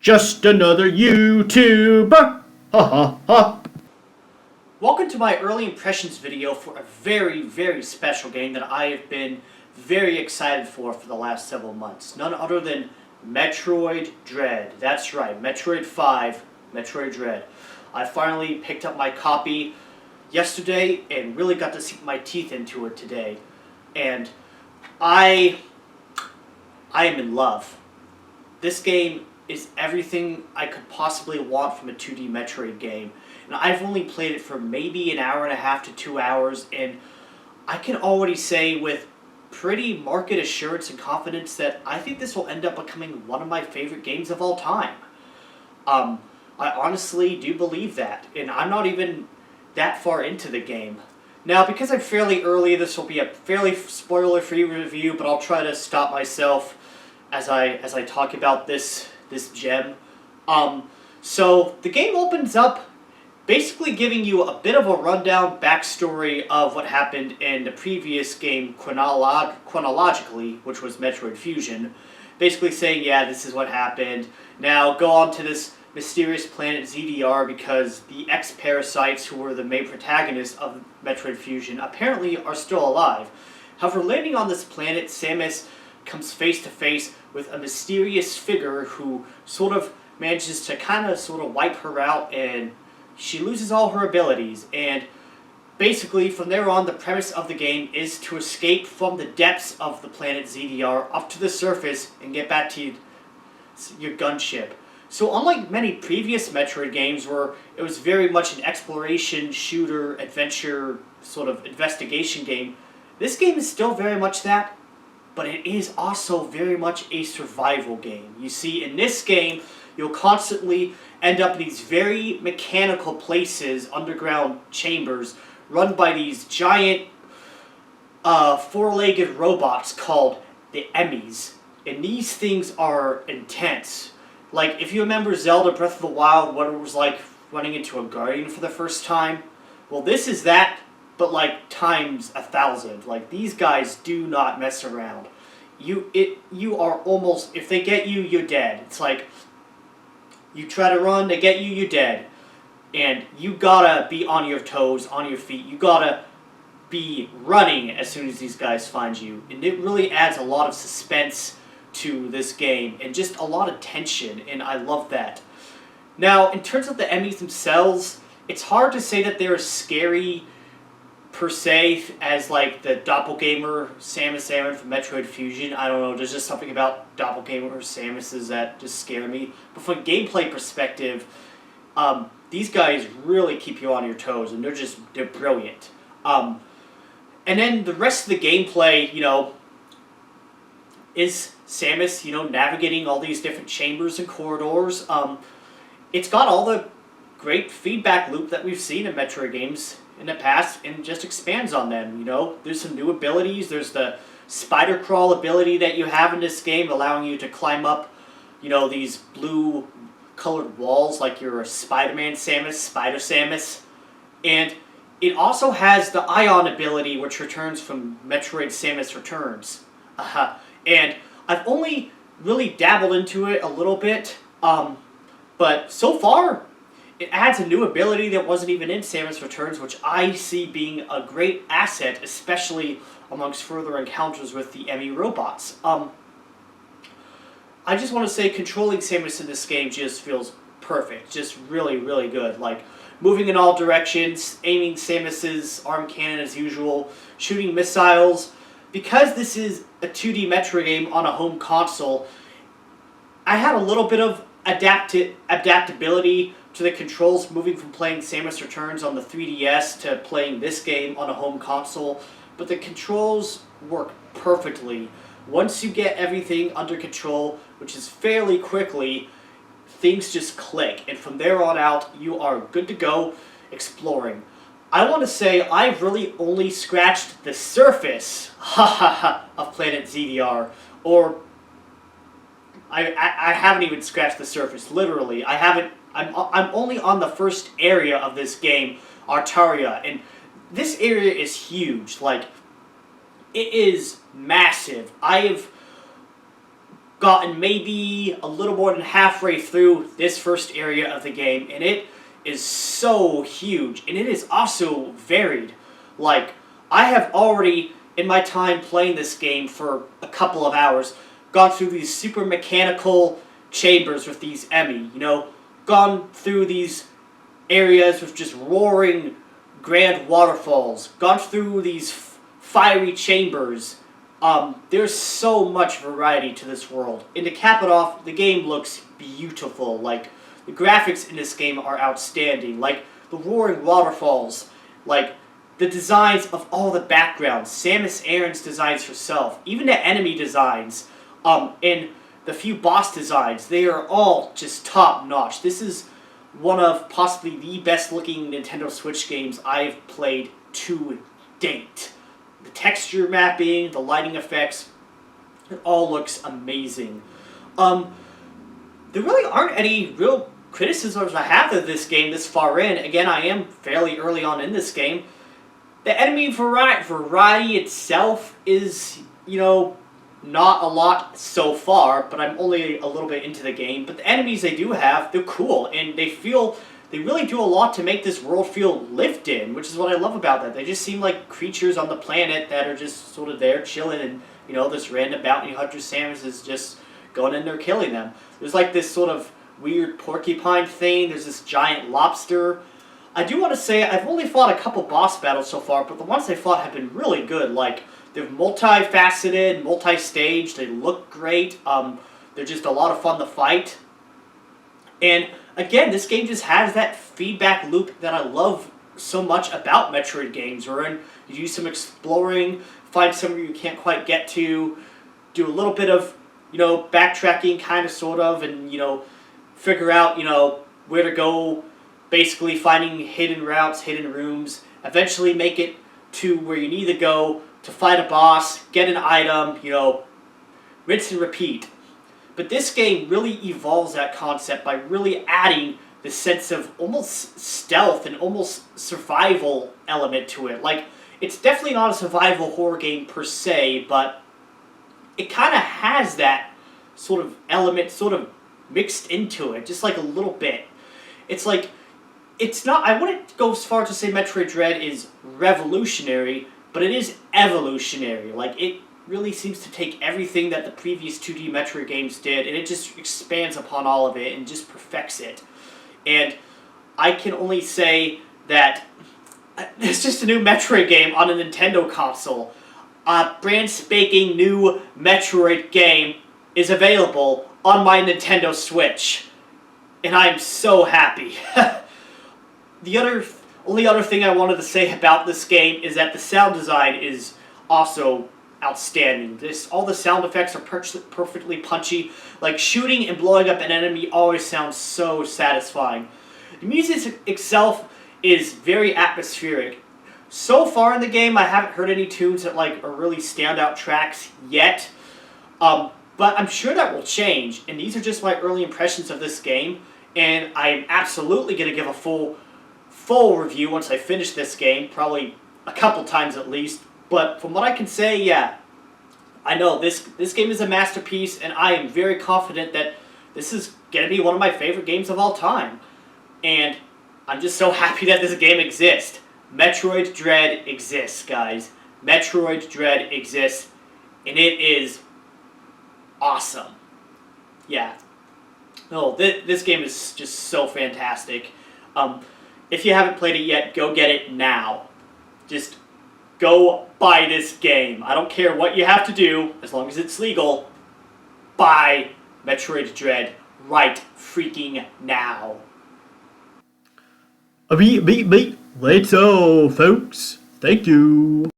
Just another YouTuber. Ha ha ha. Welcome to my early impressions video for a very, very special game that I have been very excited for the last several months. None other than Metroid Dread. That's right, Metroid 5, Metroid Dread. I finally picked up my copy yesterday and really got to sink my teeth into it today. And I am in love. This game is everything I could possibly want from a 2D Metroid game. And I've only played it for maybe an hour and a half to 2 hours, and I can already say with pretty market assurance and confidence that I think this will end up becoming one of my favorite games of all time. I honestly do believe that, and I'm not even that far into the game. Now, because I'm fairly early, this will be a fairly spoiler-free review, but I'll try to stop myself as I talk about this gem. So the game opens up basically giving you a bit of a rundown backstory of what happened in the previous game chronologically, which was Metroid Fusion. Basically saying, yeah, this is what happened. Now go on to this mysterious planet ZDR because the X-Parasites, who were the main protagonists of Metroid Fusion, apparently are still alive. However, landing on this planet, Samus comes face to face with a mysterious figure who sort of manages to sort of wipe her out, and she loses all her abilities. And basically from there on, the premise of the game is to escape from the depths of the planet ZDR up to the surface and get back to your gunship. So unlike many previous Metroid games where it was very much an exploration, shooter, adventure, sort of investigation game, this game is still very much that, but it is also very much a survival game. You see, in this game, you'll constantly end up in these very mechanical places, underground chambers, run by these giant four-legged robots called the Emmys. And these things are intense. Like, if you remember Zelda Breath of the Wild, what it was like running into a guardian for the first time, well, this is that, but like times 1,000. Like, these guys do not mess around. You are almost, if they get you, you're dead. It's like, you try to run, they get you, you're dead. And you gotta be on your toes, on your feet. You gotta be running as soon as these guys find you. And it really adds a lot of suspense to this game and just a lot of tension, and I love that. Now, in terms of the Emmys themselves, it's hard to say that they're scary per se as like the doppelganger Samus Aran from Metroid Fusion. I don't know, there's just something about doppelganger Samuses that just scare me. But from a gameplay perspective, these guys really keep you on your toes, and they're brilliant. And then the rest of the gameplay, is Samus, navigating all these different chambers and corridors. It's got all the great feedback loop that we've seen in Metroid games in the past, and just expands on them. There's some new abilities. There's the spider crawl ability that you have in this game, allowing you to climb up, these blue colored walls like you're a Spider-Man Samus, Spider Samus. And it also has the Ion ability, which returns from Metroid Samus Returns. And I've only really dabbled into it a little bit, but so far, it adds a new ability that wasn't even in Samus Returns, which I see being a great asset, especially amongst further encounters with the Emmy robots. I just want to say controlling Samus in this game just feels perfect. Just really, really good. Like, moving in all directions, aiming Samus's arm cannon as usual, shooting missiles. Because this is a 2D Metroid game on a home console, I had a little bit of adaptability to the controls, moving from playing Samus Returns on the 3DS to playing this game on a home console, but the controls work perfectly. Once you get everything under control, which is fairly quickly, things just click, and from there on out, you are good to go exploring. I want to say I've really only scratched the surface of Planet ZDR, or I haven't even scratched the surface, literally. I'm only on the first area of this game, Artaria, and this area is huge. Like, it is massive. gotten maybe a little more than halfway through this first area of the game, and it is so huge, and it is also varied. Like, I have already, in my time playing this game for a couple of hours, gone through these super mechanical chambers with these Emmy, gone through these areas with just roaring grand waterfalls, gone through these fiery chambers. There's so much variety to this world. And to cap it off, the game looks beautiful. Like, the graphics in this game are outstanding. Like, the roaring waterfalls. Like, the designs of all the backgrounds. Samus Aran's designs herself. Even the enemy designs. And the few boss designs. They are all just top notch. This is one of possibly the best looking Nintendo Switch games I've played to date. The texture mapping, the lighting effects, it all looks amazing. There really aren't any real criticisms I have of this game this far in. Again, I am fairly early on in this game. The enemy variety itself is, not a lot so far, but I'm only a little bit into the game. But the enemies they do have, they're cool, and they really do a lot to make this world feel lived in, which is what I love about that. They just seem like creatures on the planet that are just sort of there chilling, and, this random bounty hunter Samus is just going in there killing them. There's like this sort of weird porcupine thing. There's this giant lobster. I do want to say I've only fought a couple boss battles so far, but the ones I fought have been really good. Like, they're multifaceted, multi-staged, they look great, they're just a lot of fun to fight. And again, this game just has that feedback loop that I love so much about Metroid games, wherein you do some exploring, find somewhere you can't quite get to, do a little bit of, backtracking, kind of, sort of, and, figure out, where to go, basically finding hidden routes, hidden rooms, eventually make it to where you need to go to fight a boss, get an item, rinse and repeat. But this game really evolves that concept by really adding the sense of almost stealth and almost survival element to it. Like, it's definitely not a survival horror game per se, but it kind of has that sort of element sort of mixed into it, just like a little bit. It's like, it's not, I wouldn't go as far to say Metroid Dread is revolutionary, but it is evolutionary. Like, it really seems to take everything that the previous 2D Metroid games did, and it just expands upon all of it and just perfects it. And I can only say that it's just a new Metroid game on a Nintendo console. A brand spanking new Metroid game is available on my Nintendo Switch. And I'm so happy. The only other thing I wanted to say about this game is that the sound design is also outstanding. All the sound effects are perfectly punchy. Like, shooting and blowing up an enemy always sounds so satisfying. The music itself is very atmospheric. So far in the game, I haven't heard any tunes that are really standout tracks yet. But I'm sure that will change. And these are just my early impressions of this game. And I'm absolutely going to give a full review once I finish this game, probably a couple times at least. But from what I can say, yeah, I know this game is a masterpiece, and I am very confident that this is going to be one of my favorite games of all time. And I'm just so happy that this game exists. Metroid Dread exists, guys. Metroid Dread exists, and it is awesome. Yeah. No, this game is just so fantastic. If you haven't played it yet, go get it now. Just go buy this game. I don't care what you have to do, as long as it's legal. Buy Metroid Dread right freaking now. Beat. Let's go, folks. Thank you.